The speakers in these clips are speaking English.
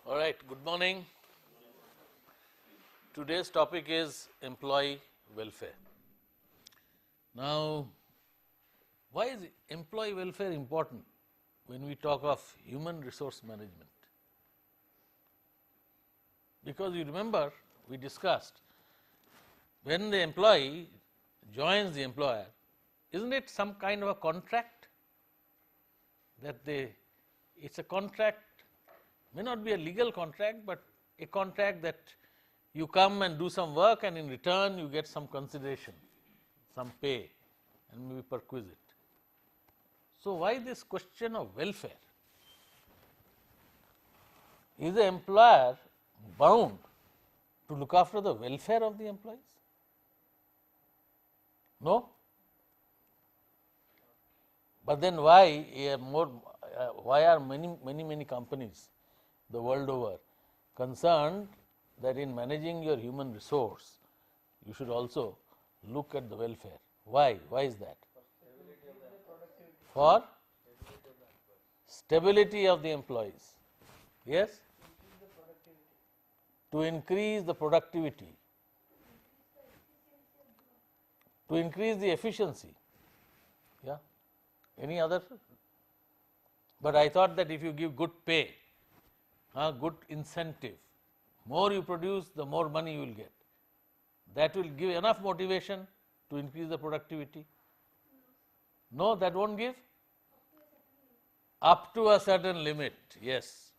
All right, good morning. Today's topic is employee welfare. Now, why is employee welfare important when we talk of human resource management? Because you remember we discussed when the employee joins the employer, isn't it some kind of a contract that it's a contract, may not be a legal contract, but a contract that you come and do some work and in return you get some consideration, some pay and maybe perquisite. So, why this question of welfare? Is the employer bound to look after the welfare of the employees? No? But then why are many companies the world over concerned that in managing your human resource, you should also look at the welfare? Why? Why is that? For stability of the employees. Yes? To increase the productivity, to increase the efficiency. Yeah? Any other? But I thought that if you give good pay, good incentive, more you produce, the more money you will get. That will give enough motivation to increase the productivity. No, that won't give? Up to a certain limit, yes.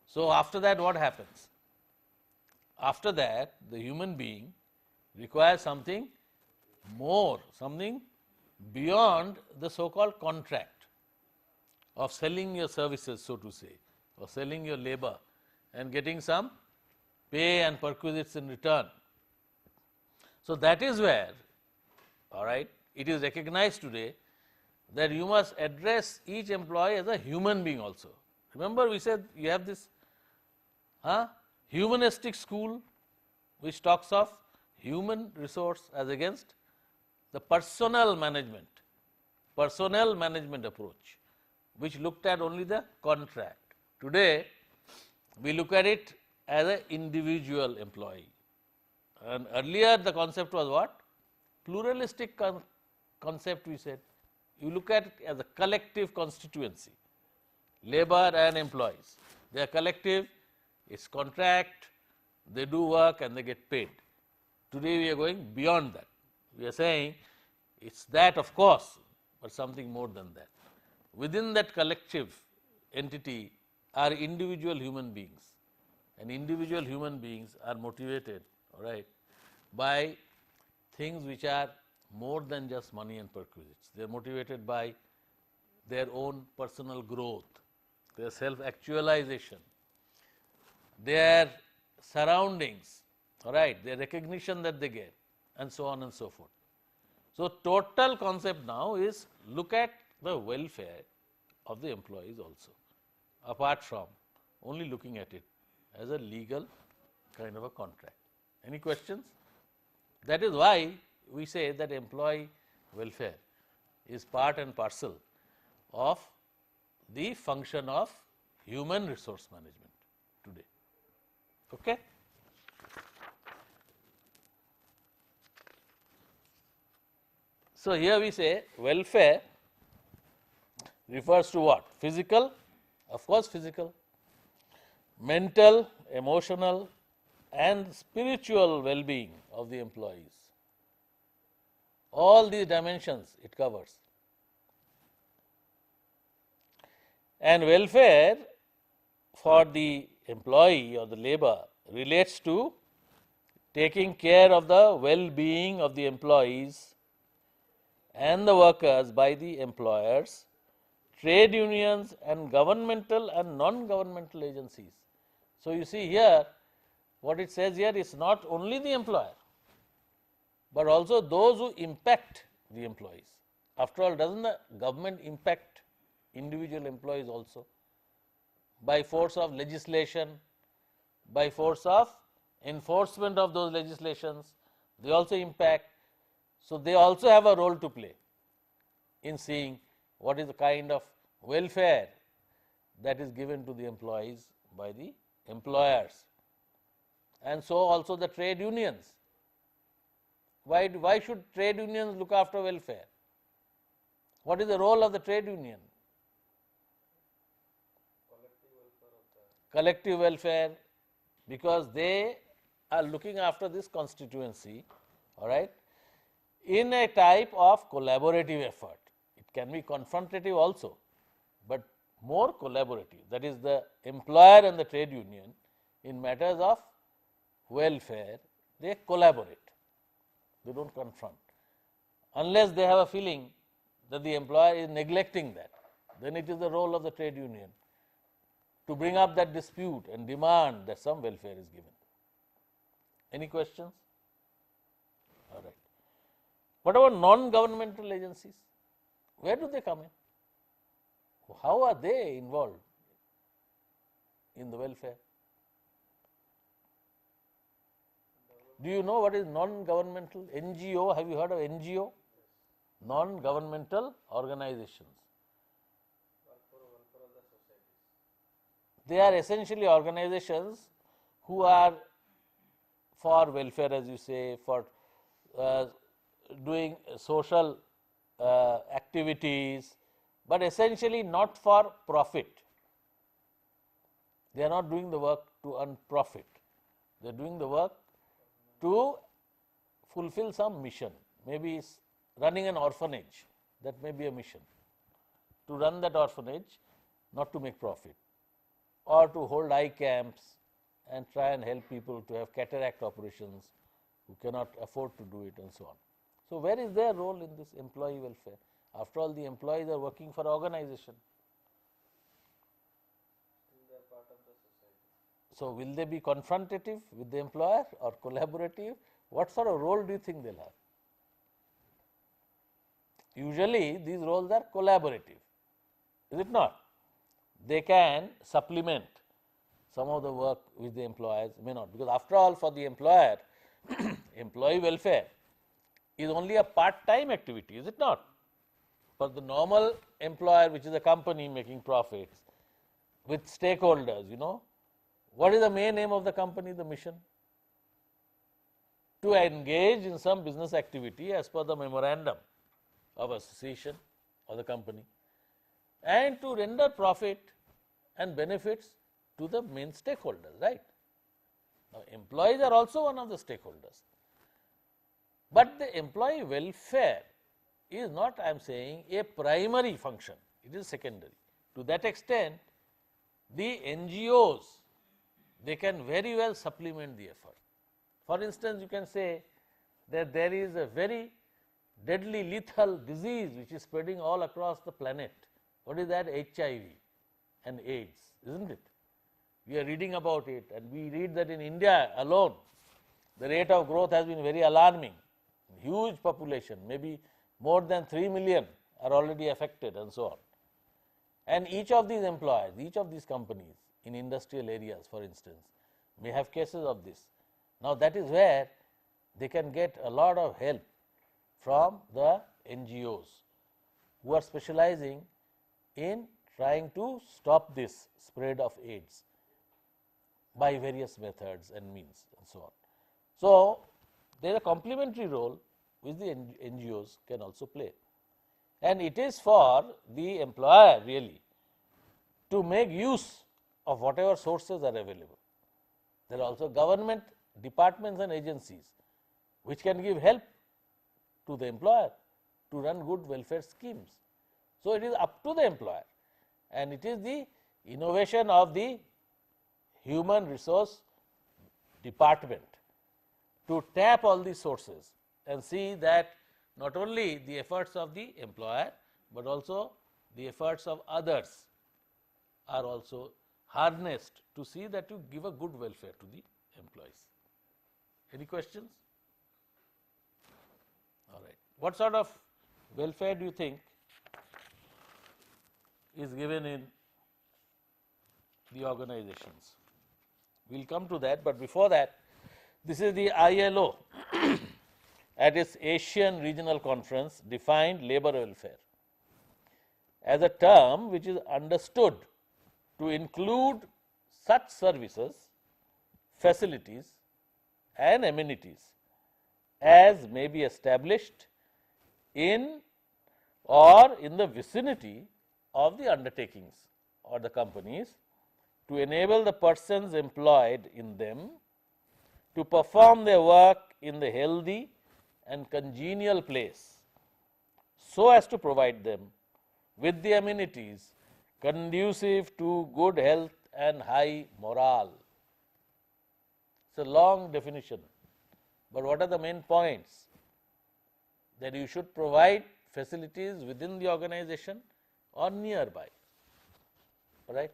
So, after that what happens? After that the human being requires something more, something beyond the so called contract of selling your services, so to say, or selling your labor and getting some pay and perquisites in return. So, that is where, all right, it is recognized today that you must address each employee as a human being also. Remember we said you have this humanistic school which talks of human resource as against the personnel management approach, which looked at only the contract. Today we look at it as an individual employee, and earlier the concept was what? Pluralistic concept we said. You look at it as a collective constituency, labor and employees. They are collective, it's contract, they do work and they get paid. Today we are going beyond that. We are saying it's that of course, but something more than that. Within that collective entity are individual human beings, and individual human beings are motivated, all right, by things which are more than just money and perquisites. They are motivated by their own personal growth, their self-actualization, their surroundings, all right, their recognition that they get, and so on and so forth. So, total concept now is look at the welfare of the employees also, apart from only looking at it as a legal kind of a contract. Any questions? That is why we say that employee welfare is part and parcel of the function of human resource management today. Okay? So, here we say welfare refers to what? Physical, of course physical, mental, emotional and spiritual well-being of the employees. All these dimensions it covers. And welfare for the employee or the labor relates to taking care of the well-being of the employees and the workers by the employers, trade unions and governmental and non-governmental agencies. So, you see here what it says here is not only the employer, but also those who impact the employees. After all, does not the government impact individual employees also by force of legislation, by force of enforcement of those legislations? They also impact. So, they also have a role to play in seeing what is the kind of welfare that is given to the employees by the employers, and so also the trade unions. Why should trade unions look after welfare? What is the role of the trade union? Collective welfare, because they are looking after this constituency, all right, in a type of collaborative effort. It can be confrontative also, but more collaborative. That is, the employer and the trade union in matters of welfare, they collaborate, they do not confront. Unless they have a feeling that the employer is neglecting that, then it is the role of the trade union to bring up that dispute and demand that some welfare is given. Any questions? All right. What about non-governmental agencies? Where do they come in? How are they involved in the welfare? Do you know what is non-governmental? NGO, have you heard of NGO? Non-governmental organizations. They are essentially organizations who are for welfare, as you say, for doing social activities, but essentially not for profit. They are not doing the work to earn profit. They are doing the work to fulfill some mission. Maybe running an orphanage, that may be a mission. To run that orphanage, not to make profit, or to hold eye camps and try and help people to have cataract operations who cannot afford to do it, and so on. So, where is their role in this employee welfare? After all, the employees are working for organization. So, will they be confrontative with the employer or collaborative? What sort of role do you think they will have? Usually, these roles are collaborative, is it not? They can supplement some of the work which the employers may not, because after all, for the employer, employee welfare is only a part-time activity, is it not? For the normal employer, which is a company making profits with stakeholders, you know, what is the main aim of the company, the mission? To engage in some business activity as per the memorandum of association of the company, and to render profit and benefits to the main stakeholders, right? Now, employees are also one of the stakeholders, but the employee welfare is not, I am saying, a primary function, it is secondary. To that extent, the NGOs, they can very well supplement the effort. For instance, you can say that there is a very deadly lethal disease which is spreading all across the planet. What is that? HIV and AIDS, isn't it? We are reading about it, and we read that in India alone, the rate of growth has been very alarming. Huge population, maybe more than 3 million are already affected, and so on. And each of these employers, each of these companies in industrial areas, for instance, may have cases of this. Now, that is where they can get a lot of help from the NGOs who are specializing in trying to stop this spread of AIDS by various methods and means, and so on. So, there is a complementary role which the NGOs can also play, and it is for the employer really to make use of whatever sources are available. There are also government departments and agencies which can give help to the employer to run good welfare schemes. So, it is up to the employer, and it is the innovation of the human resource department to tap all these sources and see that not only the efforts of the employer, but also the efforts of others are also harnessed to see that you give a good welfare to the employees. Any questions? All right. What sort of welfare do you think is given in the organizations? We will come to that, but before that, this is the ILO at its Asian Regional Conference defined labor welfare as a term which is understood to include such services, facilities and amenities as may be established in or in the vicinity of the undertakings or the companies to enable the persons employed in them to perform their work in the healthy and congenial place, so as to provide them with the amenities conducive to good health and high morale. It's a long definition, but what are the main points? That you should provide facilities within the organization or nearby, right.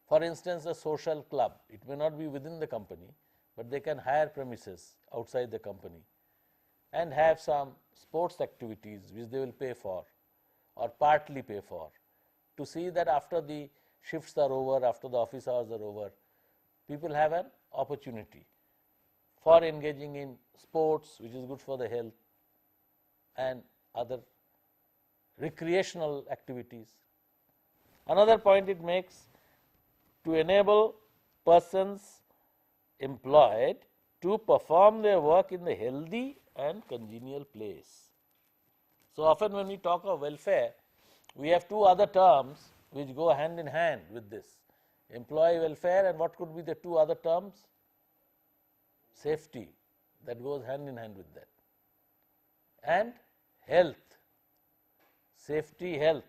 For instance, a social club, it may not be within the company, but they can hire premises outside the company and have some sports activities which they will pay for or partly pay for, to see that after the shifts are over, after the office hours are over, people have an opportunity for engaging in sports, which is good for the health, and other recreational activities. Another point it makes, to enable persons employed to perform their work in the healthy and congenial place. So often when we talk of welfare, we have two other terms which go hand in hand with this: employee welfare, and what could be the two other terms? Safety, that goes hand in hand with that, and health, safety, health.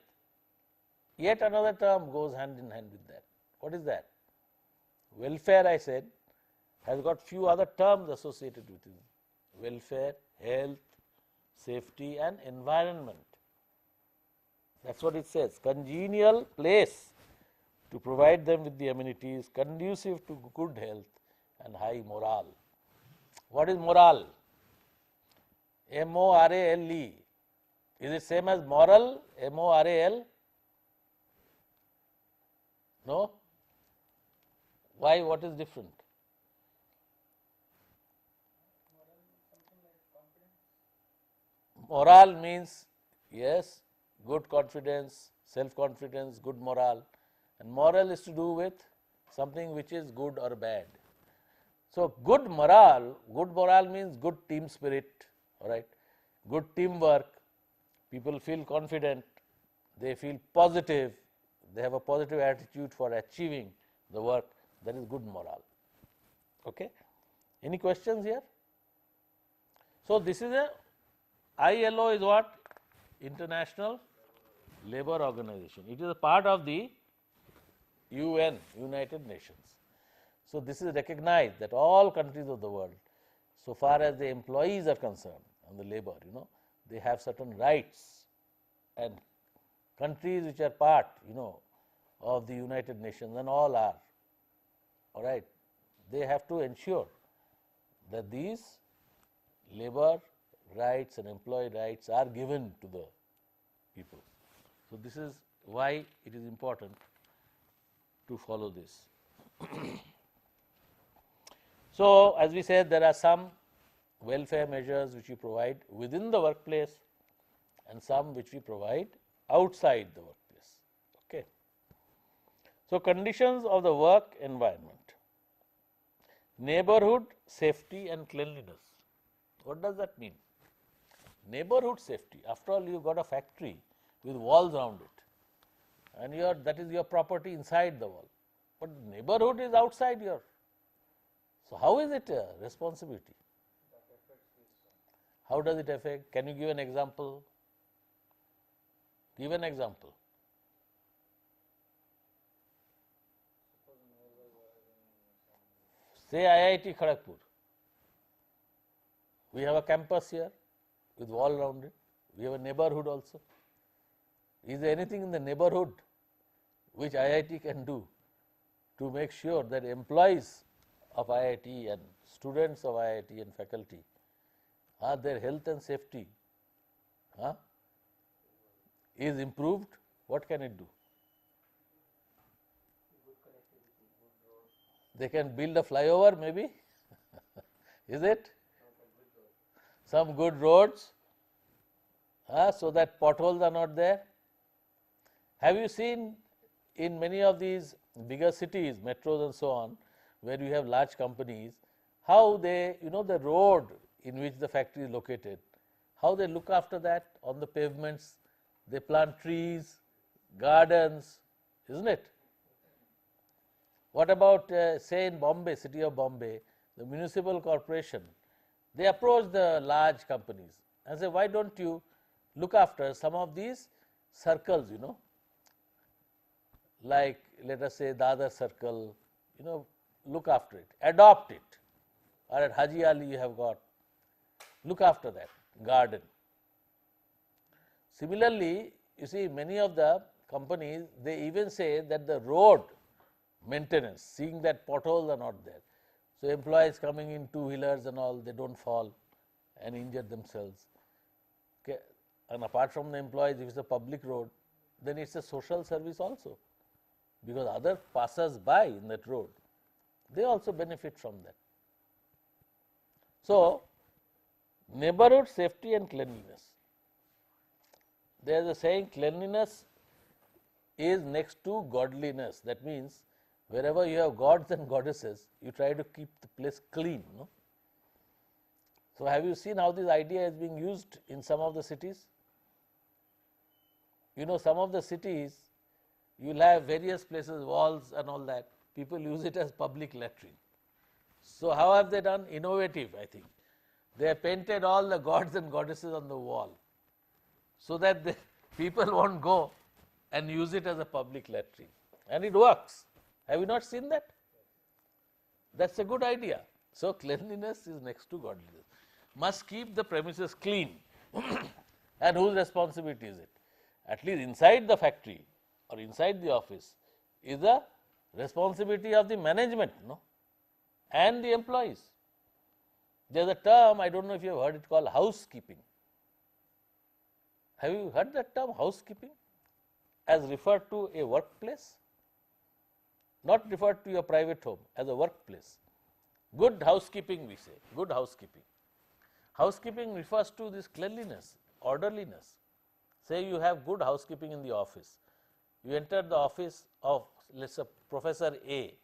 Yet another term goes hand in hand with that. What is that? Welfare, I said, has got few other terms associated with it: welfare, health, safety and environment. That is what it says, congenial place to provide them with the amenities conducive to good health and high morale. What is morale? M-O-R-A-L-E. Is it same as moral? M-O-R-A-L? No? Why? What is different? Morale means, yes, good confidence, self-confidence, good morale, and moral is to do with something which is good or bad. So, good morale means good team spirit, all right, good teamwork, people feel confident, they feel positive, they have a positive attitude for achieving the work, that is good morale. Okay. Any questions here? So, this is a ILO is what? International Labour Organization. It is a part of the UN, United Nations. So, this is recognized that all countries of the world, so far as the employees are concerned and the labour, they have certain rights, and countries which are part, of the United Nations, and all are, all right, they have to ensure that these labour rights and employee rights are given to the people. So, this is why it is important to follow this. So, as we said, there are some welfare measures which we provide within the workplace and some which we provide outside the workplace. Okay. So, conditions of the work environment: neighborhood safety and cleanliness. What does that mean? Neighborhood safety, after all, you got a factory with walls around it, and that is your property inside the wall, but neighborhood is outside your. So, how is it a responsibility? How does it affect? Can you give an example? Give an example. Say IIT Kharagpur. We have a campus here with wall around it. We have a neighborhood also. Is there anything in the neighborhood which IIT can do to make sure that employees of IIT and students of IIT and faculty, their health and safety is improved? What can it do? They can build a flyover maybe, is it? Some good roads, so that potholes are not there. Have you seen in many of these bigger cities, metros and so on, where you have large companies, how they, the road in which the factory is located, how they look after that on the pavements, they plant trees, gardens, isn't it? What about say in Bombay, city of Bombay, the municipal corporation, they approach the large companies and say, why don't you look after some of these circles, like let us say Dadar circle, look after it, adopt it, or at Haji Ali you have got, look after that garden. Similarly, you see many of the companies, they even say that the road maintenance, seeing that potholes are not there. So, employees coming in two-wheelers and all, they do not fall and injure themselves. Okay. And apart from the employees, if it is a public road, then it is a social service also, because other passers by in that road, they also benefit from that. So, neighborhood safety and cleanliness. There is a saying, cleanliness is next to godliness. That means, wherever you have gods and goddesses, you try to keep the place clean. No? So, have you seen how this idea is being used in some of the cities? Some of the cities, you will have various places, walls and all that, people use it as public latrine. So, how have they done? Innovative, I think. They have painted all the gods and goddesses on the wall, so that the people won't go and use it as a public latrine, and it works. Have you not seen that? That is a good idea. So, cleanliness is next to godliness. Must keep the premises clean. And whose responsibility is it? At least inside the factory or inside the office is the responsibility of the management, and the employees. There is a term, I do not know if you have heard it, called housekeeping. Have you heard that term, housekeeping, as referred to a workplace? Not referred to your private home, as a workplace. Good housekeeping, we say, good housekeeping. Housekeeping refers to this cleanliness, orderliness. Say you have good housekeeping in the office. You enter the office of, let us say, Professor A.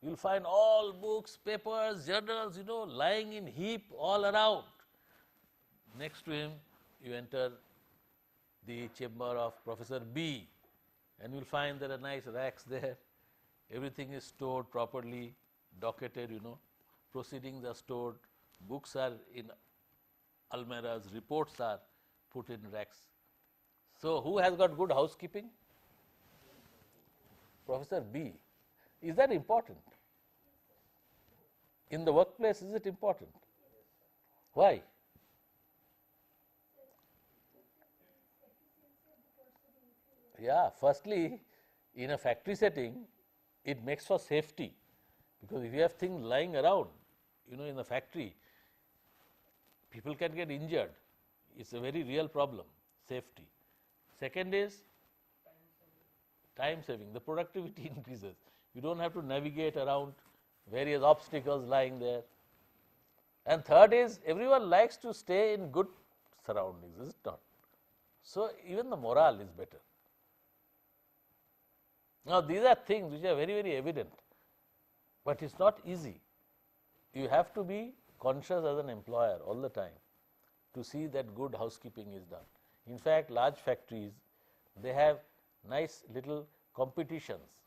You will find all books, papers, journals, lying in heap all around. Next to him, you enter the chamber of Professor B, and you will find there are nice racks there. Everything is stored properly, docketed, proceedings are stored, books are in almirahs, reports are put in racks. So, who has got good housekeeping? Professor B. Is that important? In the workplace, is it important? Why? Yeah, firstly, in a factory setting, it makes for safety, because if you have things lying around, in the factory, people can get injured. It is a very real problem, safety. Second is time saving, the productivity increases. You do not have to navigate around various obstacles lying there. And third is, everyone likes to stay in good surroundings, is it not? So, even the morale is better. Now, these are things which are very, very evident, but it is not easy. You have to be conscious as an employer all the time to see that good housekeeping is done. In fact, large factories, they have nice little competitions.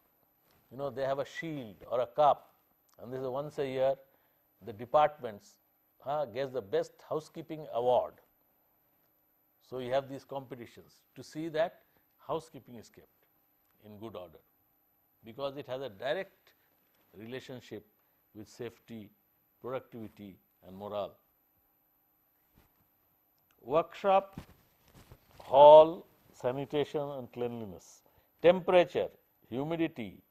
They have a shield or a cup, and this is once a year, the departments gets the best housekeeping award. So, you have these competitions to see that housekeeping is kept in good order, because it has a direct relationship with safety, productivity and morale. Workshop, hall, sanitation and cleanliness, temperature, humidity,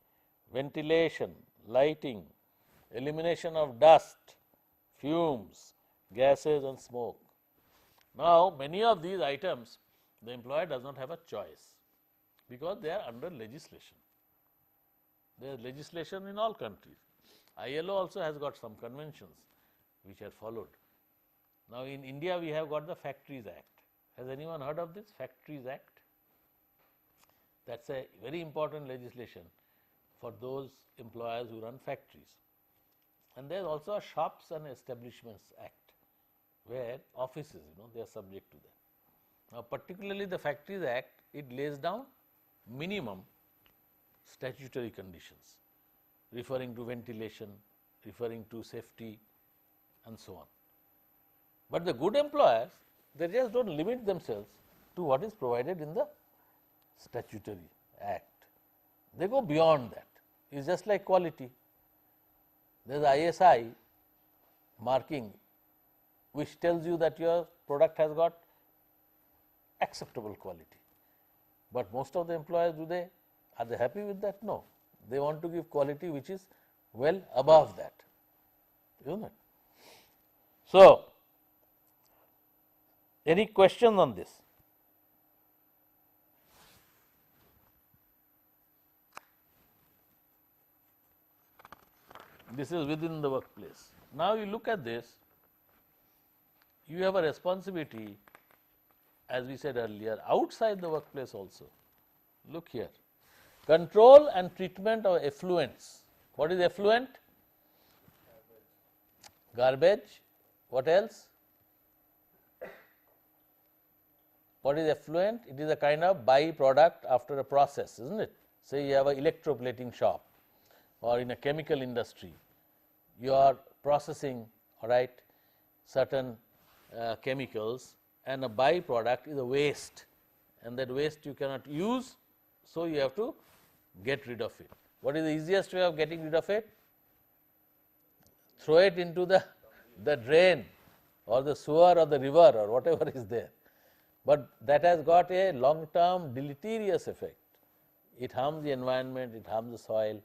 ventilation, lighting, elimination of dust, fumes, gases and smoke. Now, many of these items the employer does not have a choice, because they are under legislation. There is legislation in all countries. ILO also has got some conventions which are followed. Now, in India we have got the Factories Act. Has anyone heard of this Factories Act? That is a very important legislation for those employers who run factories. And there is also a Shops and Establishments Act, where offices, they are subject to that. Now, particularly the Factories Act, it lays down minimum statutory conditions, referring to ventilation, referring to safety and so on. But the good employers, they just do not limit themselves to what is provided in the statutory act. They go beyond that. It is just like quality. There is ISI marking which tells you that your product has got acceptable quality. But most of the employers, are they happy with that? No. They want to give quality which is well above that, isn't it? So, any questions on this? This is within the workplace. Now, you look at this, you have a responsibility, as we said earlier, outside the workplace also. Look here, control and treatment of effluents. What is effluent? Garbage. What else? What is effluent? It is a kind of byproduct after a process, isn't it? Say you have an electroplating shop or in a chemical industry, you are processing, all right, certain chemicals, and a byproduct is a waste, and that waste you cannot use, so you have to get rid of it. What is the easiest way of getting rid of it? Throw it into the drain or the sewer or the river or whatever is there. But that has got a long term deleterious effect. It harms the environment, it harms the soil.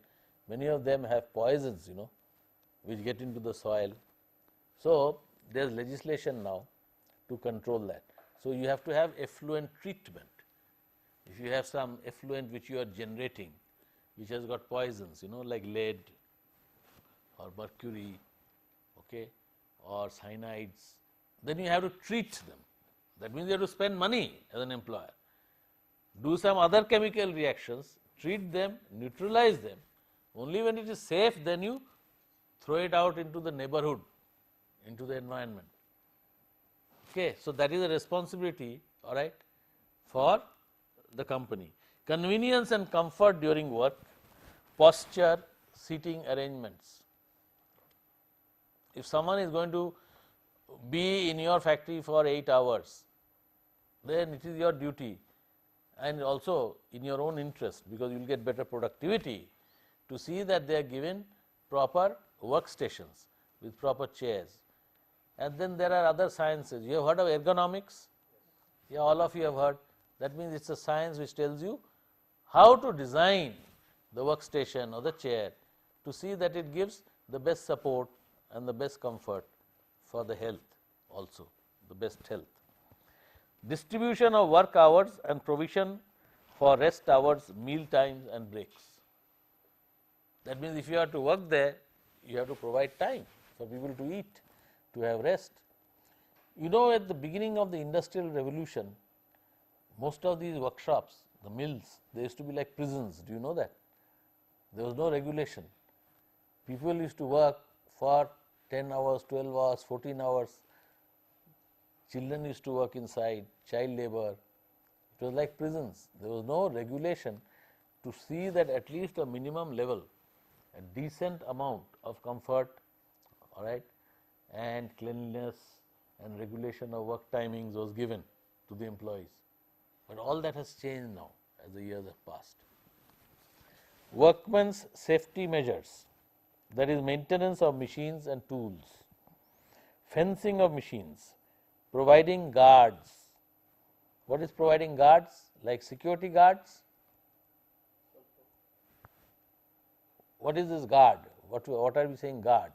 Many of them have poisons, which get into the soil. So, there is legislation now to control that. So, you have to have effluent treatment. If you have some effluent which you are generating, which has got poisons, like lead or mercury, okay, or cyanides, then you have to treat them. That means you have to spend money as an employer. Do some other chemical reactions, treat them, neutralize them. Only when it is safe, then you throw it out into the neighborhood, into the environment. Okay, so that is a responsibility, all right, for the company. Convenience and comfort during work, posture, seating arrangements. If someone is going to be in your factory for 8 hours, then it is your duty and also in your own interest, because you will get better productivity, to see that they are given proper workstations with proper chairs. And then there are other sciences. You have heard of ergonomics? Yeah, all of you have heard. That means it is a science which tells you how to design the workstation or the chair to see that it gives the best support and the best comfort for the health also, the best health. Distribution of work hours and provision for rest hours, meal times and breaks. That means if you have to work there, you have to provide time for people to eat, to have rest. At the beginning of the industrial revolution, most of these workshops, the mills, they used to be like prisons. Do you know that? There was no regulation. People used to work for 10 hours, 12 hours, 14 hours. Children used to work inside, child labor. It was like prisons. There was no regulation to see that at least a minimum level, a decent amount of comfort, all right, and cleanliness and regulation of work timings was given to the employees. But all that has changed now as the years have passed. Workmen's safety measures, that is maintenance of machines and tools, fencing of machines, providing guards. What is providing guards? Like security guards? What is this guard? What are we saying guard?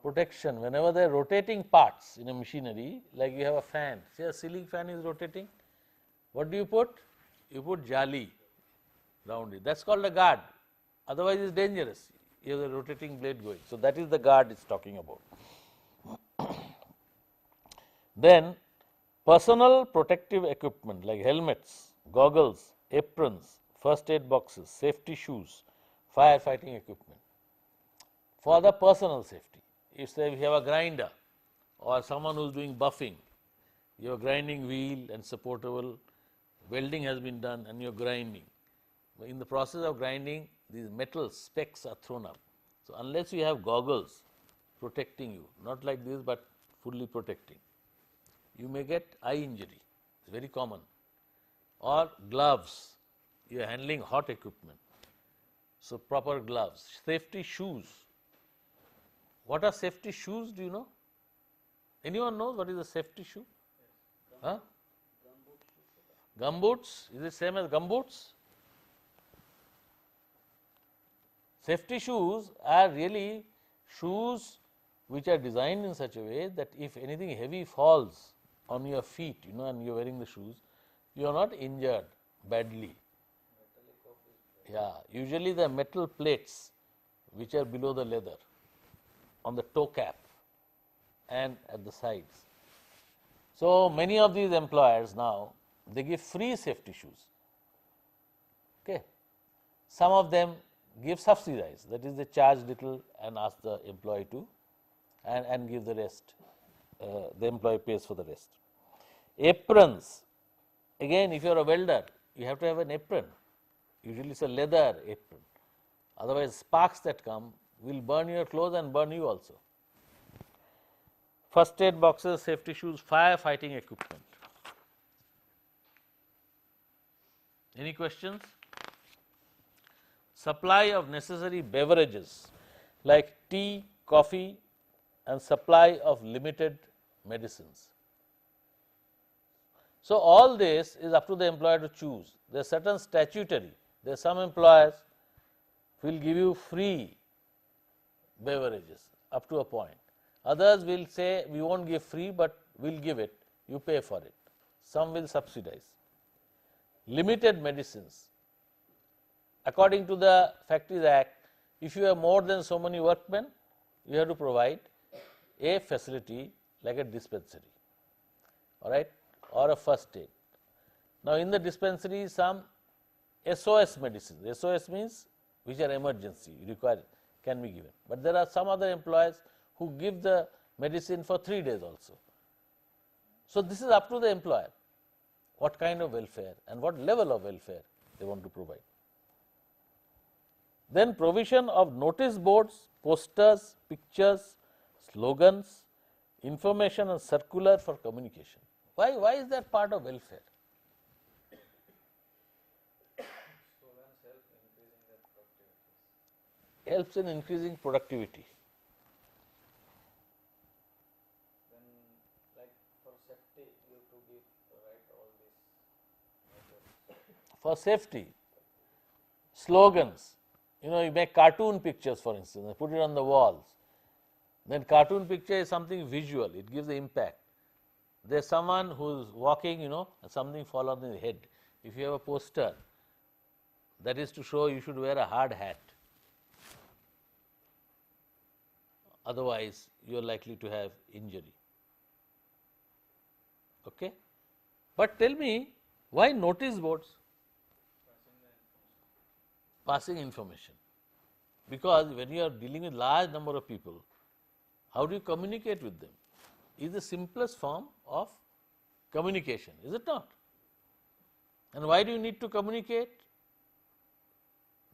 Protection. Whenever there are rotating parts in a machinery, like you have a fan, say a ceiling fan is rotating, what do you put? You put jali round it. That is called a guard. Otherwise, it is dangerous. You have a rotating blade going. So, that is the guard it is talking about. Then personal protective equipment like helmets, goggles, aprons, first aid boxes, safety shoes, firefighting equipment. For the personal safety, if say we have a grinder or someone who is doing buffing, your grinding wheel and supportable, welding has been done and you are grinding. In the process of grinding, these metal specks are thrown up. So, unless you have goggles protecting you, not like this, but fully protecting, you may get eye injury, it is very common, or gloves, you are handling hot equipment. So, proper gloves, safety shoes. What are safety shoes, do you know? Anyone knows what is a safety shoe? Huh? Gumboots, is it same as gumboots? Safety shoes are really shoes which are designed in such a way that if anything heavy falls on your feet, you know, and you are wearing the shoes, you are not injured badly. Yeah, usually the metal plates which are below the leather on the toe cap and at the sides. So, many of these employers now, they give free safety shoes. Okay. Some of them give subsidized, that is they charge little and ask the employee to and give the rest, the employee pays for the rest. Aprons, again if you are a welder, you have to have an apron, usually it is a leather apron, otherwise sparks that come will burn your clothes and burn you also. First aid boxes, safety shoes, firefighting equipment. Any questions? Supply of necessary beverages like tea, coffee and supply of limited medicines. So, all this is up to the employer to choose. There are certain statutory, there are some employers will give you free beverages up to a point. Others will say we won't give free, but we will give it, you pay for it. Some will subsidize. Limited medicines. According to the Factories Act, if you have more than so many workmen, you have to provide a facility like a dispensary, all right, or a first aid. Now, in the dispensary, some SOS medicines, SOS means which are emergency, required, can be given. But there are some other employers who give the medicine for 3 days also. So, this is up to the employer, what kind of welfare and what level of welfare they want to provide. Then provision of notice boards, posters, pictures, slogans, information and circular for communication. Why is that part of welfare? Helps in increasing productivity. Then, like for safety, you have to give all this. For safety, slogans, you know, you make cartoon pictures for instance, put it on the walls. Then cartoon picture is something visual, it gives the impact. There is someone who is walking, you know, and something fall on his head. If you have a poster, that is to show you should wear a hard hat. Otherwise, you are likely to have injury. Okay? But tell me, why notice boards? Passing information. Because when you are dealing with large number of people, how do you communicate with them? Is the simplest form of communication, is it not? And why do you need to communicate?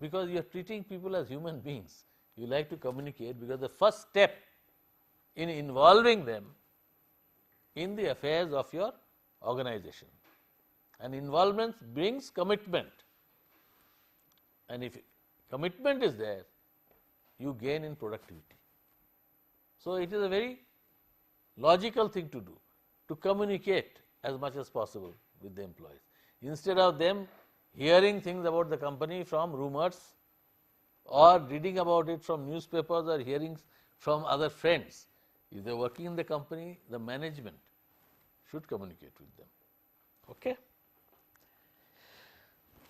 Because you are treating people as human beings. You like to communicate because the first step in involving them in the affairs of your organization, and involvement brings commitment, and if commitment is there, you gain in productivity. So, it is a very logical thing to do, to communicate as much as possible with the employees, instead of them hearing things about the company from rumors or reading about it from newspapers or hearing from other friends. If they are working in the company, the management should communicate with them. Okay?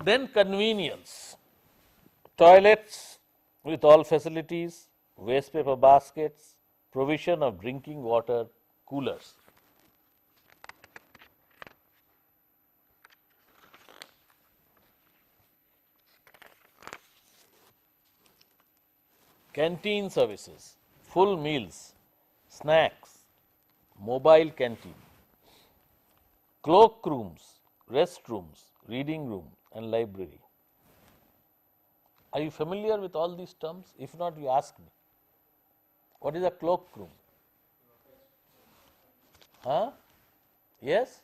Then convenience, toilets with all facilities, waste paper baskets, provision of drinking water, coolers. canteen services, full meals, snacks, mobile canteen, cloakrooms, restrooms, reading room and library. Are you familiar with all these terms? If not, you ask me. What is a cloakroom? Huh? Yes?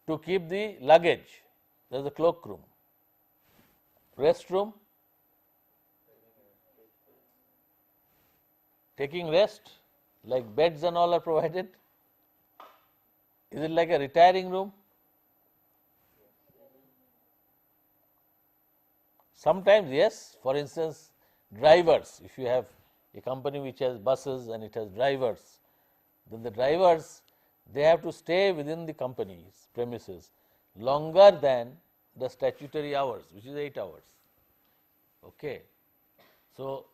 To keep the luggage. There is a cloakroom. Restroom? Taking rest, like beds and all are provided. Is it like a retiring room? Sometimes yes, for instance, drivers, if you have a company which has buses and it has drivers, then the drivers, they have to stay within the company's premises longer than the statutory hours, which is 8 hours. Okay. So,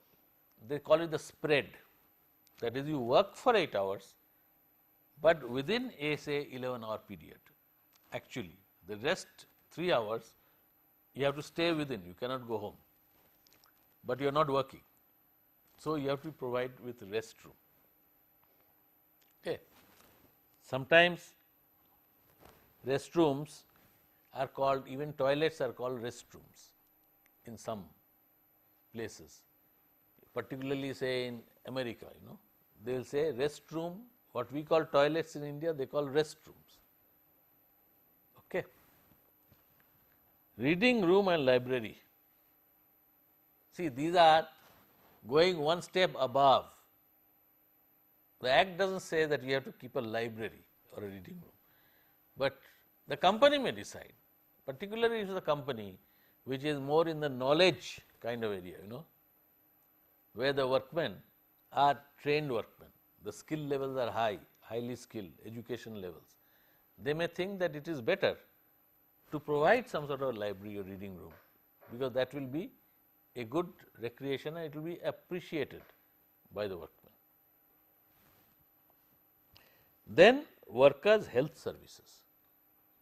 they call it the spread, that is you work for 8 hours, but within a say 11-hour period. Actually, the rest 3 hours you have to stay within, you cannot go home, but you are not working. So, you have to provide with restroom. Okay. Sometimes restrooms are called, even toilets are called restrooms in some places, particularly say in America, they will say restroom, what we call toilets in India, they call restrooms. Okay. Reading room and library. See, these are going one step above. The Act does not say that you have to keep a library or a reading room, but the company may decide, particularly if it is a company which is more in the knowledge kind of area, where the workmen are trained workmen, the skill levels are high, highly skilled, education levels. They may think that it is better to provide some sort of library or reading room, because that will be a good recreation and it will be appreciated by the workmen. Then workers' health services.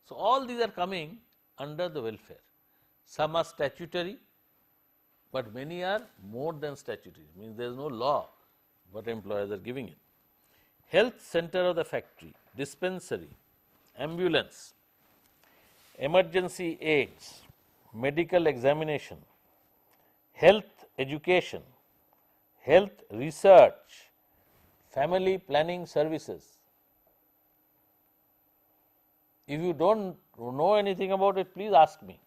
So, all these are coming under the welfare. Some are statutory, but many are more than statutory, means there is no law, but employers are giving it. Health center of the factory, dispensary, ambulance, emergency aids, medical examination, health education, health research, family planning services. If you do not know anything about it, please ask me.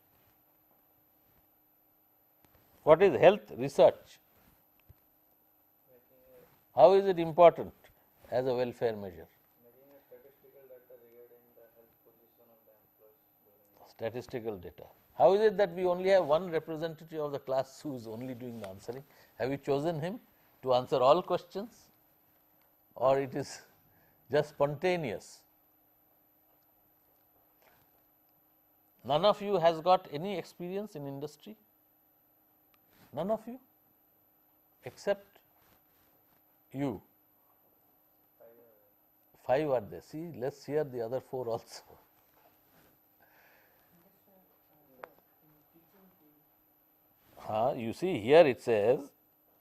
What is health research? How is it important as a welfare measure? Making a statistical data regarding the health position of the employees. Statistical data. How is it that we only have one representative of the class who is only doing the answering? Have you chosen him to answer all questions, or it is just spontaneous? None of you has got any experience in industry? None of you? Except you. 5 are there. See, let us hear the other 4 also. You see here it says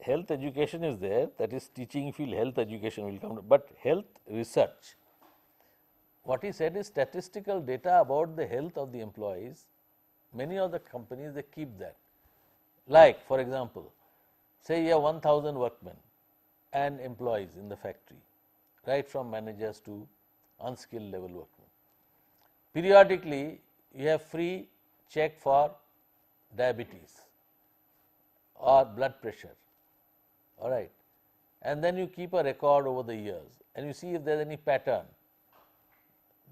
health education is there, that is teaching field, health education will come, but health research. What he said is statistical data about the health of the employees. Many of the companies, they keep that. Like for example, say you have 1000 workmen and employees in the factory, right from managers to unskilled level workmen. Periodically, you have free check for diabetes or blood pressure, all right, and then you keep a record over the years and you see if there is any pattern,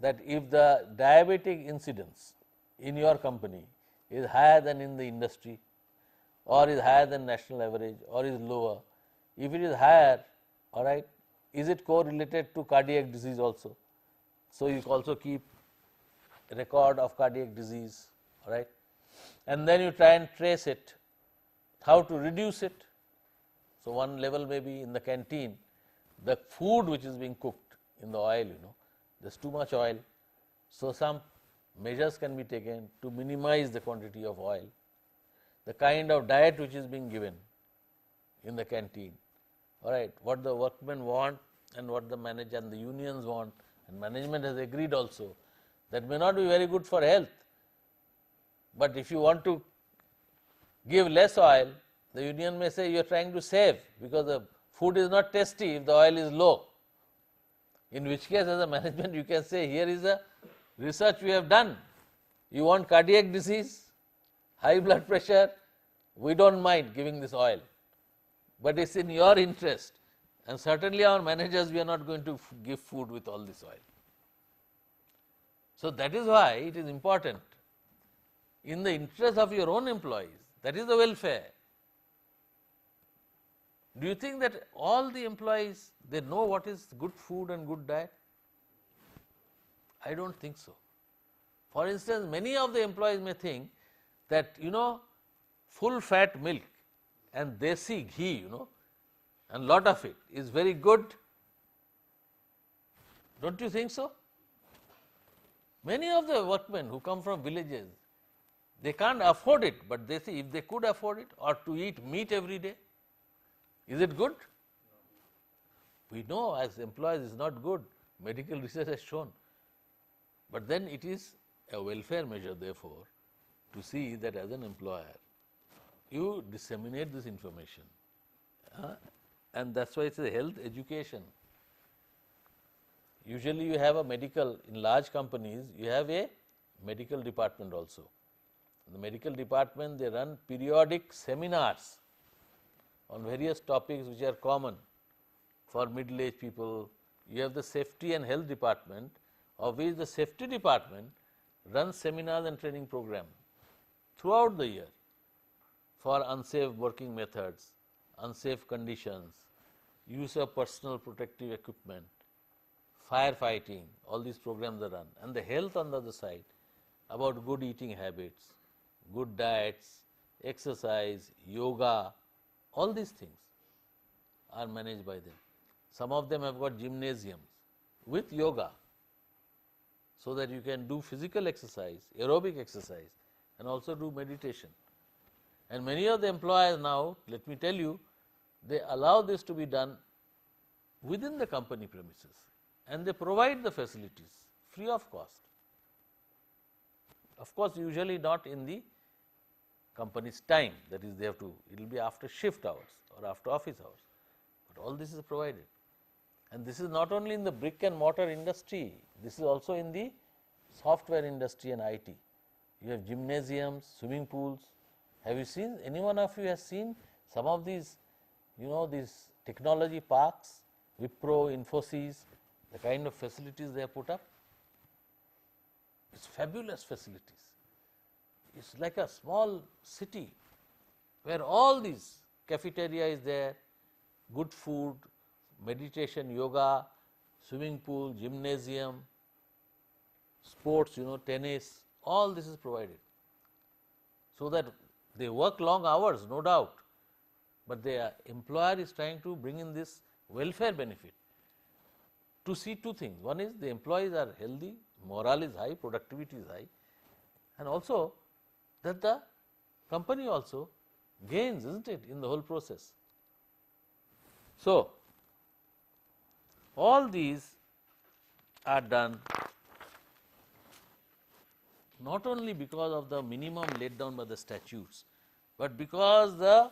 that if the diabetic incidence in your company is higher than in the industry, or is higher than national average, or is lower. If it is higher, all right, is it correlated to cardiac disease also? So, you also keep a record of cardiac disease, all right, and then you try and trace it, how to reduce it. So, one level may be in the canteen, the food which is being cooked in the oil, there is too much oil. So, some measures can be taken to minimize the quantity of oil. the kind of diet which is being given in the canteen, all right, what the workmen want and what the manager and the unions want, and management has agreed also. That may not be very good for health, but if you want to give less oil, the union may say you are trying to save because the food is not tasty if the oil is low. In which case, as a management, you can say, here is a research we have done. You want cardiac disease, high blood pressure, we don't mind giving this oil, but it's in your interest, and certainly our managers, we are not going to give food with all this oil. So that is why it is important, in the interest of your own employees, that is the welfare. Do you think that all the employees, they know what is good food and good diet? I don't think so. For instance, many of the employees may think that, full fat milk and desi ghee, and lot of it is very good. Don't you think so? Many of the workmen who come from villages, they can't afford it, but they say if they could afford it, or to eat meat every day, is it good? We know as employees it is not good, medical research has shown, but then it is a welfare measure therefore to see that as an employer you disseminate this information, and that is why it is a health education. Usually you have a medical, in large companies you have a medical department also. In the medical department they run periodic seminars on various topics which are common for middle aged people. You have the safety and health department, of which the safety department runs seminars and training program throughout the year for unsafe working methods, unsafe conditions, use of personal protective equipment, firefighting, all these programs are run. And the health on the other side, about good eating habits, good diets, exercise, yoga, all these things are managed by them. Some of them have got gymnasiums with yoga, so that you can do physical exercise, aerobic exercise, and also do meditation. And many of the employers now, let me tell you, they allow this to be done within the company premises, and they provide the facilities free of cost. Of course, usually not in the company's time, that is they have to, it will be after shift hours or after office hours, but all this is provided. And this is not only in the brick and mortar industry, this is also in the software industry and IT. You have gymnasiums, swimming pools. Have you seen, any one of you has seen some of these, these technology parks, Wipro, Infosys, the kind of facilities they have put up? It's fabulous facilities. It's like a small city where all these cafeteria is there, good food, meditation, yoga, swimming pool, gymnasium, sports, tennis, all this is provided. So that they work long hours, no doubt, but the employer is trying to bring in this welfare benefit to see two things. One is the employees are healthy, morale is high, productivity is high, and also that the company also gains, isn't it, in the whole process. So, all these are done not only because of the minimum laid down by the statutes, but because the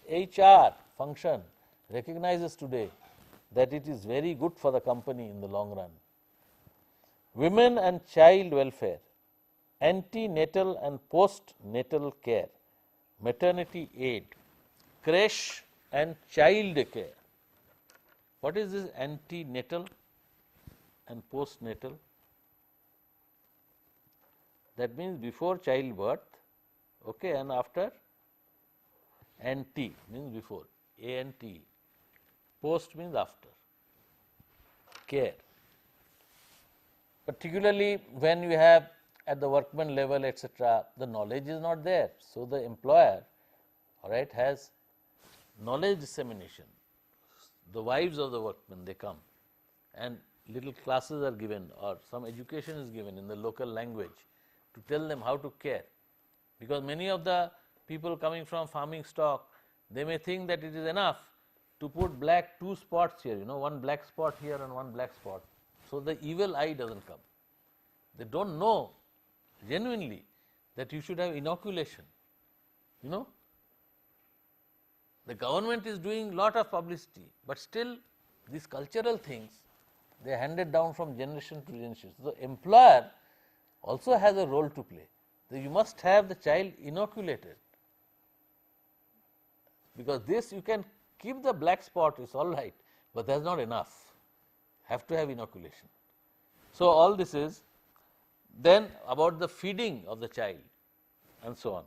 HR function recognizes today that it is very good for the company in the long run. Women and child welfare, antenatal and postnatal care, maternity aid, creche and child care. What is this antenatal and postnatal? That means before childbirth, okay, and after. Ante means before, A-N-T, post means after, care. Particularly when you have at the workman level, etc., the knowledge is not there. So, the employer, all right, has knowledge dissemination. The wives of the workmen, they come and little classes are given or some education is given in the local language to tell them how to care, because many of the people coming from farming stock, they may think that it is enough to put black 2 spots here, one black spot here and one black spot. So, the evil eye does not come. They do not know genuinely that you should have inoculation. The government is doing lot of publicity, but still these cultural things, they are handed down from generation to generation. So, the employer also has a role to play. So, you must have the child inoculated, because this you can keep the black spot, it is all right, but that is not enough, have to have inoculation. So, all this is then about the feeding of the child and so on.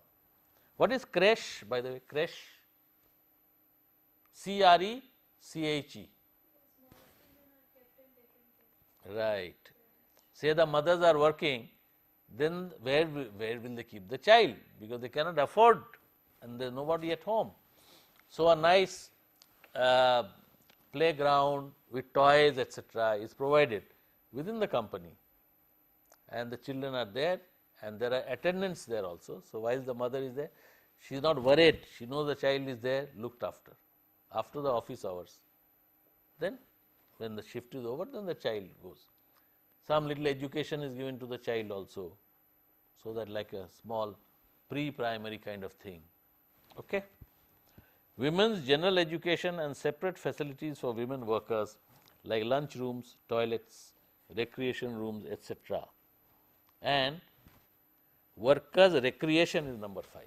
What is creche, by the way? Creche, C-R-E-C-H-E, right. Say the mothers are working, then where will they keep the child, because they cannot afford and there is nobody at home. So, a nice playground with toys etc. is provided within the company, and the children are there and there are attendants there also. So, while the mother is there, she is not worried, she knows the child is there, looked after the office hours. Then when the shift is over, then the child goes. Some little education is given to the child also, so that like a small pre-primary kind of thing. Okay. Women's general education and separate facilities for women workers like lunch rooms, toilets, recreation rooms etc. And workers' recreation is number 5.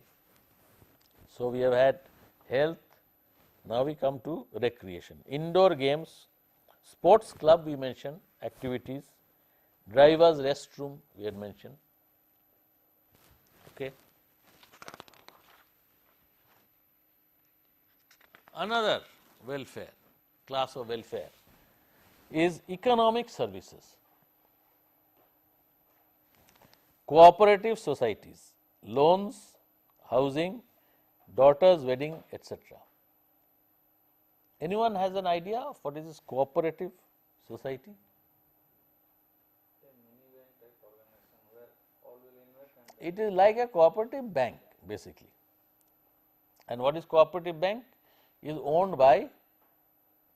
So, we have had health, now we come to recreation. Indoor games, sports club we mentioned, activities, drivers restroom we had mentioned. Okay. Another welfare, class of welfare is economic services, cooperative societies, loans, housing, daughters' wedding etc. Anyone has an idea of what is this cooperative society? It is like a cooperative bank basically. And what is cooperative bank? Is owned by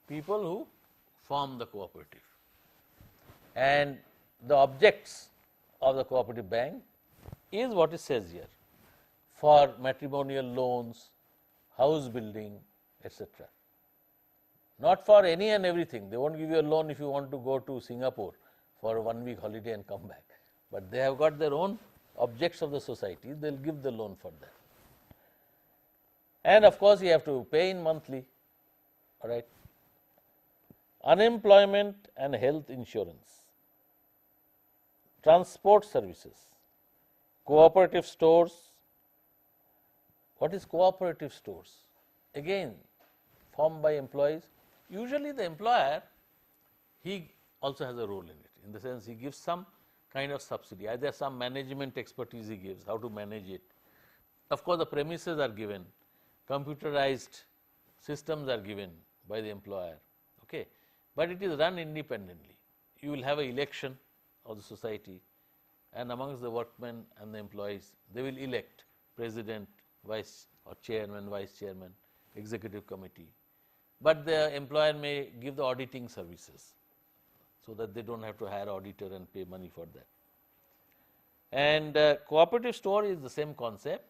people who form the cooperative. And the objects of the cooperative bank is what it says here, for matrimonial loans, house building etc. Not for any and everything. They won't give you a loan if you want to go to Singapore for a 1 week holiday and come back, but they have got their own objects of the society, they will give the loan for that. And of course, you have to pay in monthly, all right. Unemployment and health insurance, transport services, cooperative stores. What is cooperative stores? Again, formed by employees. Usually the employer, he also has a role in it, in the sense he gives some kind of subsidy, either some management expertise he gives, how to manage it. Of course, the premises are given, computerized systems are given by the employer, okay. But it is run independently. You will have an election of the society, and amongst the workmen and the employees, they will elect president, vice or chairman, vice chairman, executive committee. But the employer may give the auditing services, so that they do not have to hire auditor and pay money for that. And cooperative store is the same concept.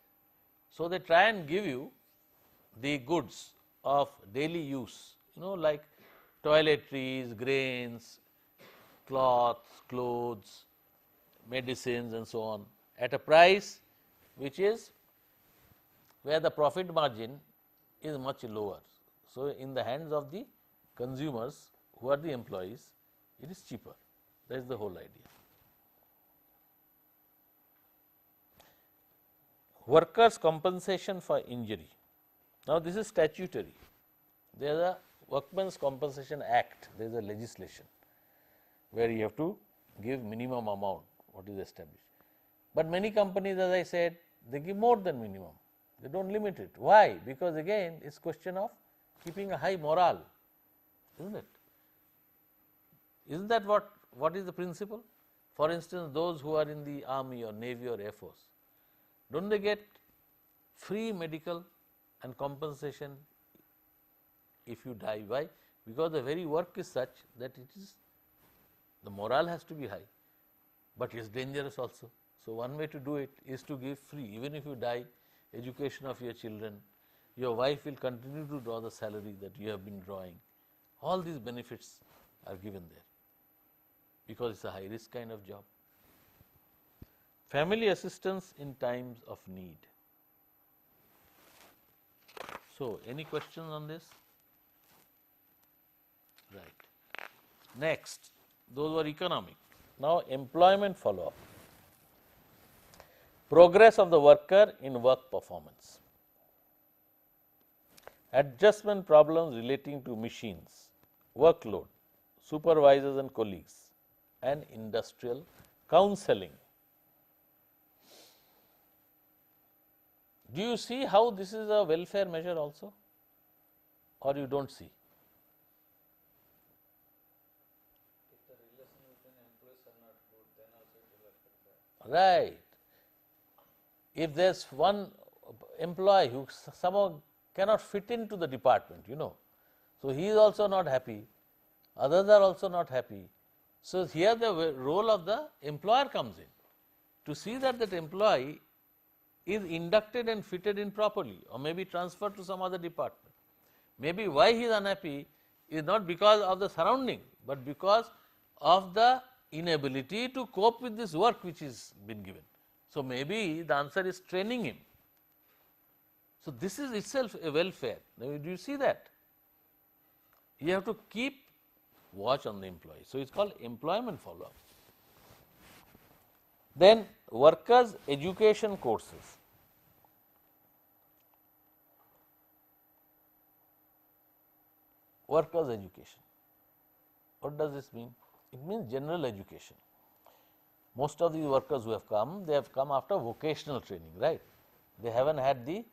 So, they try and give you the goods of daily use, like toiletries, grains, cloths, clothes, medicines and so on, at a price which is where the profit margin is much lower. So, in the hands of the consumers who are the employees, it is cheaper. That is the whole idea. Workers' compensation for injury. Now, this is statutory. There is a Workmen's Compensation Act, there is a legislation where you have to give minimum amount what is established. But many companies, as I said, they give more than minimum, they do not limit it. Why? Because again it is question of keeping a high morale, is not it? Is not that what is the principle? For instance, those who are in the army or navy or air force, do not they get free medical and compensation if you die. Why? Because the very work is such that it is, the morale has to be high, but it is dangerous also. So, one way to do it is to give free, even if you die, education of your children, your wife will continue to draw the salary that you have been drawing. All these benefits are given there, because it is a high risk kind of job. Family assistance in times of need. So, any questions on this? Right. Next, those were economic. Now, employment follow-up. Progress of the worker in work performance. Adjustment problems relating to machines, workload, supervisors and colleagues, and industrial counseling. Do you see how this is a welfare measure also, or you do not see? If the relation between employees are not good, then also it will affect that. Right. If there is one employee who somehow cannot fit into the department, so he is also not happy, others are also not happy. So, here the role of the employer comes in, to see that that employee is inducted and fitted in properly, or maybe transferred to some other department. Maybe why he is unhappy is not because of the surrounding, but because of the inability to cope with this work which is been given. So, maybe the answer is training him. So, this is itself a welfare. Now, do you see that? You have to keep watch on the employee. So, it is called employment follow-up. Then workers' education courses. Workers' education. What does this mean? It means general education. Most of these workers who have come, they have come after vocational training, right? They haven't had the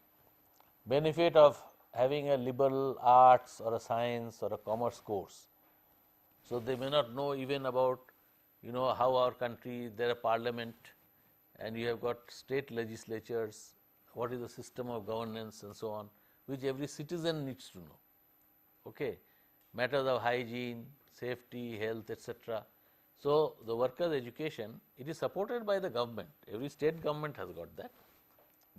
benefit of having a liberal arts or a science or a commerce course. So, they may not know even about how our country, there are parliament and you have got state legislatures, what is the system of governance and so on, which every citizen needs to know. Okay. Matters of hygiene, safety, health, etc. So, the workers' education, it is supported by the government, every state government has got that,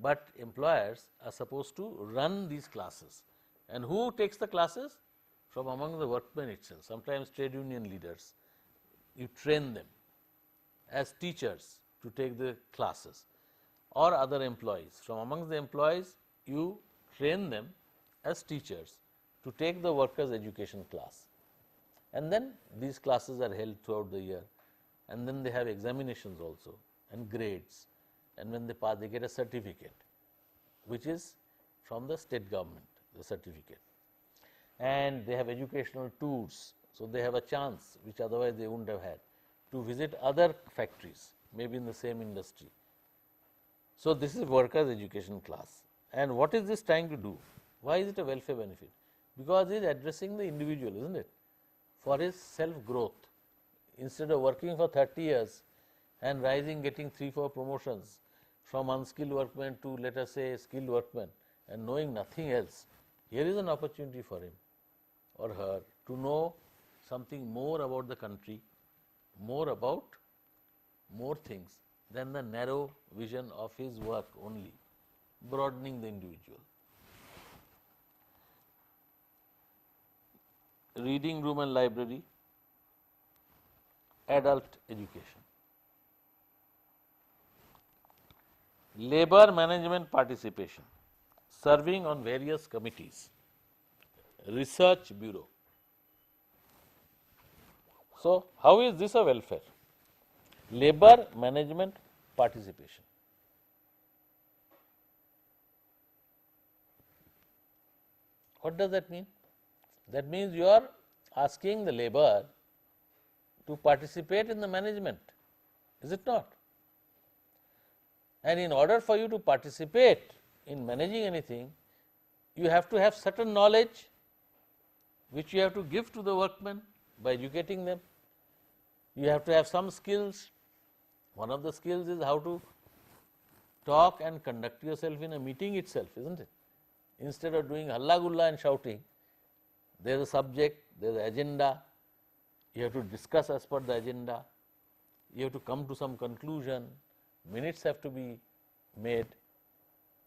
but employers are supposed to run these classes. And who takes the classes? From among the workmen itself, sometimes trade union leaders. You train them as teachers to take the classes, or other employees. From among the employees, you train them as teachers to take the workers' education class. And then these classes are held throughout the year, and then they have examinations also and grades, and when they pass, they get a certificate, which is from the state government, the certificate. And they have educational tours. So, they have a chance which otherwise they would not have had to visit other factories, maybe in the same industry. So, this is workers' education class. And what is this trying to do? Why is it a welfare benefit? Because it is addressing the individual, isn't it, for his self growth. Instead of working for 30 years and rising, getting 3-4 promotions from unskilled workman to, let us say, skilled workman, and knowing nothing else, here is an opportunity for him or her to know something more about the country, more about more things than the narrow vision of his work only, broadening the individual. Reading room and library, adult education. Labor management participation, serving on various committees, research bureau. So, how is this a welfare? Labor management participation. What does that mean? That means you are asking the labor to participate in the management, is it not? And in order for you to participate in managing anything, you have to have certain knowledge which you have to give to the workmen by educating them. You have to have some skills. One of the skills is how to talk and conduct yourself in a meeting itself, isn't it? Instead of doing halla gulla and shouting, there is a subject, there is an agenda, you have to discuss as per the agenda, you have to come to some conclusion, minutes have to be made,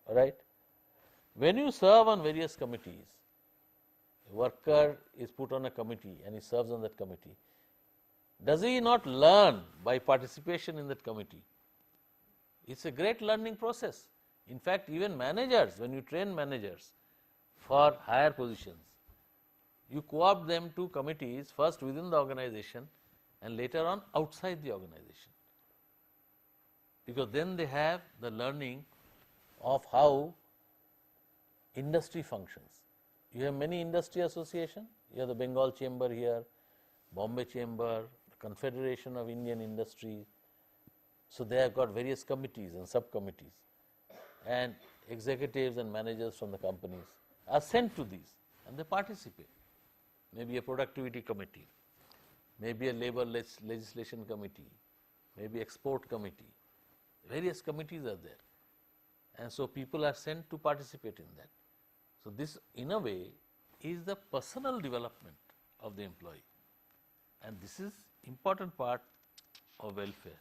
all right. When you serve on various committees, a worker is put on a committee and he serves on that committee. Does he not learn by participation in that committee? It's a great learning process. In fact, even managers, when you train managers for higher positions, you co-opt them to committees first within the organization and later on outside the organization, because then they have the learning of how industry functions. You have many industry associations, you have the Bengal Chamber here, Bombay Chamber, the Confederation of Indian Industry. So they have got various committees and subcommittees, and executives and managers from the companies are sent to these and they participate. Maybe a productivity committee, maybe a labor legislation committee, maybe export committee, various committees are there, and so people are sent to participate in that. So this in a way is the personal development of the employee, and this is important part of welfare.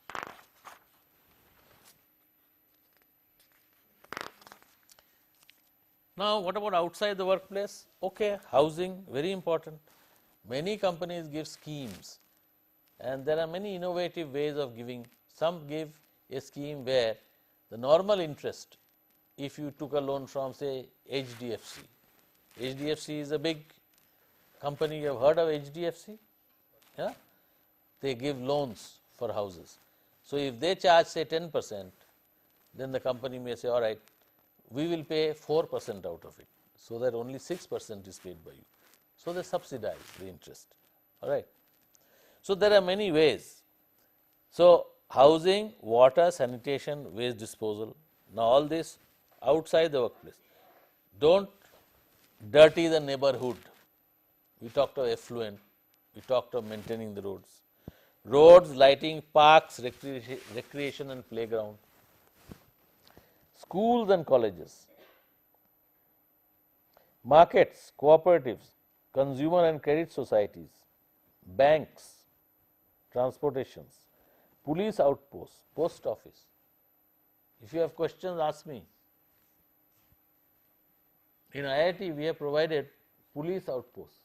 Now, what about outside the workplace? Okay, housing, very important. Many companies give schemes, and there are many innovative ways of giving. Some give a scheme where the normal interest, if you took a loan from say HDFC, HDFC is a big company, you have heard of HDFC? Yeah? They give loans for houses. So if they charge say 10%, then the company may say, all right, we will pay 4% out of it, so that only 6% is paid by you. So they subsidize the interest, all right. So there are many ways. So housing, water, sanitation, waste disposal, now all this outside the workplace. Don't dirty the neighborhood. We talked of effluent, we talked of maintaining the roads. Roads, lighting, parks, recreation and playground. Schools and colleges, markets, cooperatives, consumer and credit societies, banks, transportations, police outposts, post office. If you have questions, ask me. In IIT, we have provided police outposts.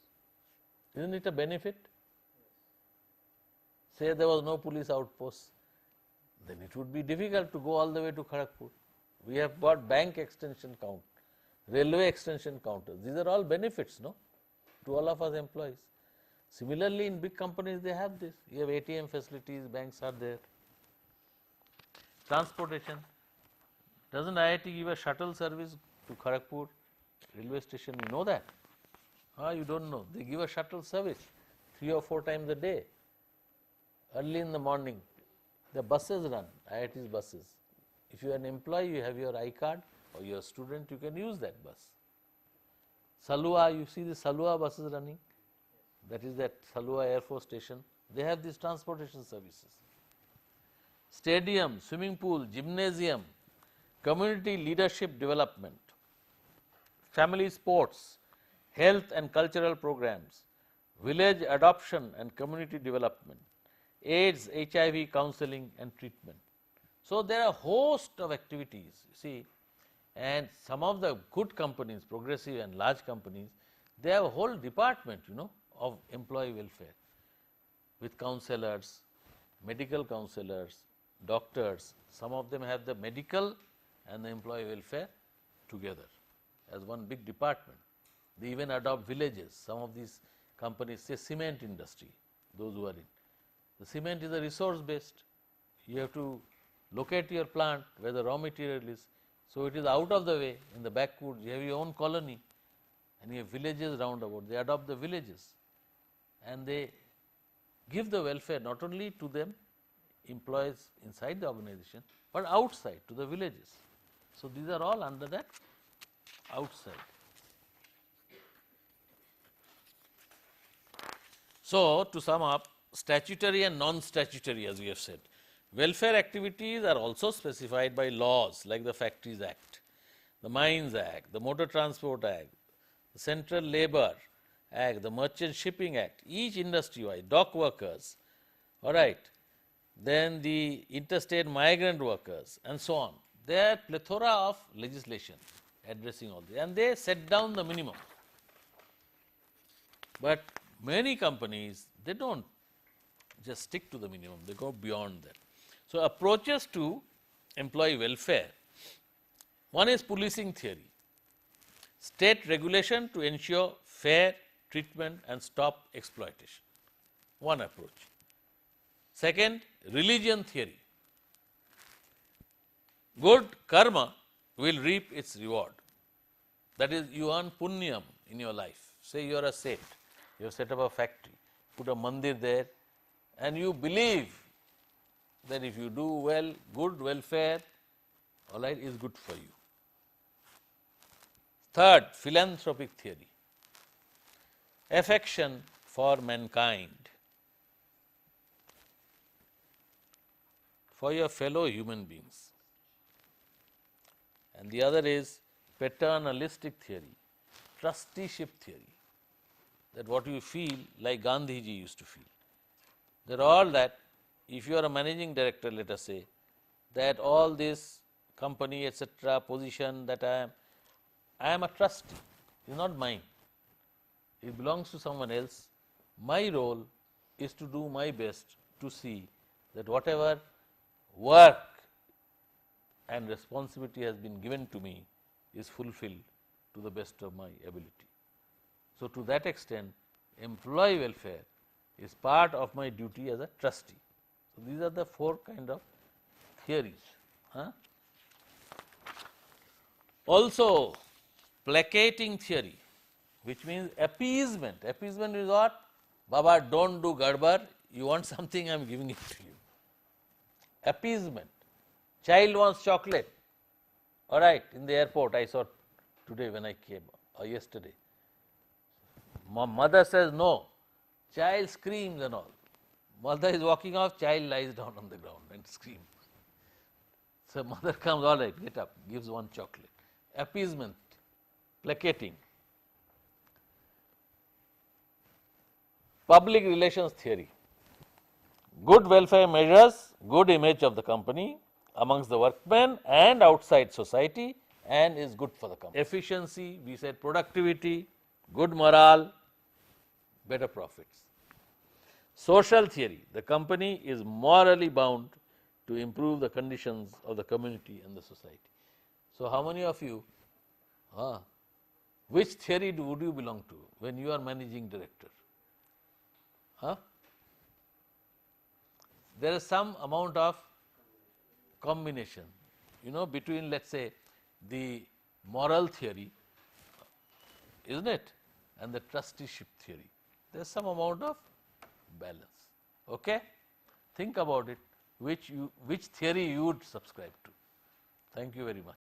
Isn't it a benefit? Say there was no police outpost, then it would be difficult to go all the way to Kharagpur. We have got bank extension count, railway extension counters. These are all benefits, no, to all of us employees. Similarly, in big companies they have this. You have ATM facilities, banks are there. Transportation. Doesn't IIT give a shuttle service to Kharagpur railway station? You know that? You don't know. They give a shuttle service 3 or 4 times a day. Early in the morning, the buses run, IIT's buses. If you are an employee, you have your I-card, or you are a student, you can use that bus. Salua, you see the Salua buses running, that is that Salua Air Force Station, they have these transportation services. Stadium, swimming pool, gymnasium, community leadership development, family sports, health and cultural programs, village adoption and community development, AIDS, HIV counseling and treatment. So there are a host of activities, you see, and some of the good companies, progressive and large companies, they have a whole department, you know, of employee welfare with counselors, medical counselors, doctors. Some of them have the medical and the employee welfare together as one big department. They even adopt villages. Some of these companies, say cement industry, those who are in. The cement is a resource based. You have to locate your plant where the raw material is. So it is out of the way in the backwoods. You have your own colony and you have villages round about. They adopt the villages and they give the welfare not only to them, employees inside the organization, but outside to the villages. So these are all under that outside. So to sum up, statutory and non-statutory, as we have said. welfare activities are also specified by laws like the Factories Act, the Mines Act, the Motor Transport Act, the Central Labour Act, the Merchant Shipping Act, each industry-wise, dock workers, all right, then the interstate migrant workers and so on. There are plethora of legislation addressing all this, and they set down the minimum. But many companies, they don't just stick to the minimum, they go beyond that. So, approaches to employee welfare, one is policing theory, state regulation to ensure fair treatment and stop exploitation, one approach. Second, religion theory, good karma will reap its reward, that is you earn punyam in your life. Say you are a saint, you have set up a factory, put a mandir there, and you believe that if you do well, good welfare, all right, is good for you. Third, philanthropic theory, affection for mankind, for your fellow human beings. And the other is paternalistic theory, trusteeship theory, that what you feel like Gandhiji used to feel. That all that, if you are a managing director, let us say, that all this company, etc., position that I am a trustee, it is not mine, it belongs to someone else. My role is to do my best to see that whatever work and responsibility has been given to me is fulfilled to the best of my ability. So, to that extent, employee welfare is part of my duty as a trustee. So, these are the four kind of theories. Also, placating theory, which means appeasement. Appeasement is what? Baba, don't do gadbar, you want something, I am giving it to you. Appeasement. Child wants chocolate, all right, in the airport I saw today when I came, or yesterday. Mother says no, child screams and all. Mother is walking off, child lies down on the ground and screams. So, mother comes, all right, get up, gives one chocolate. Appeasement, placating. Public relations theory, good welfare measures, good image of the company amongst the workmen and outside society, and is good for the company. Efficiency, we said productivity, good morale, better profits. Social theory, the company is morally bound to improve the conditions of the community and the society. So, how many of you, which theory would you belong to when you are managing director? There is some amount of combination, between, let us say, the moral theory, isn't it, and the trusteeship theory. There is some amount of balance. Okay? Think about it, which theory you would subscribe to. Thank you very much.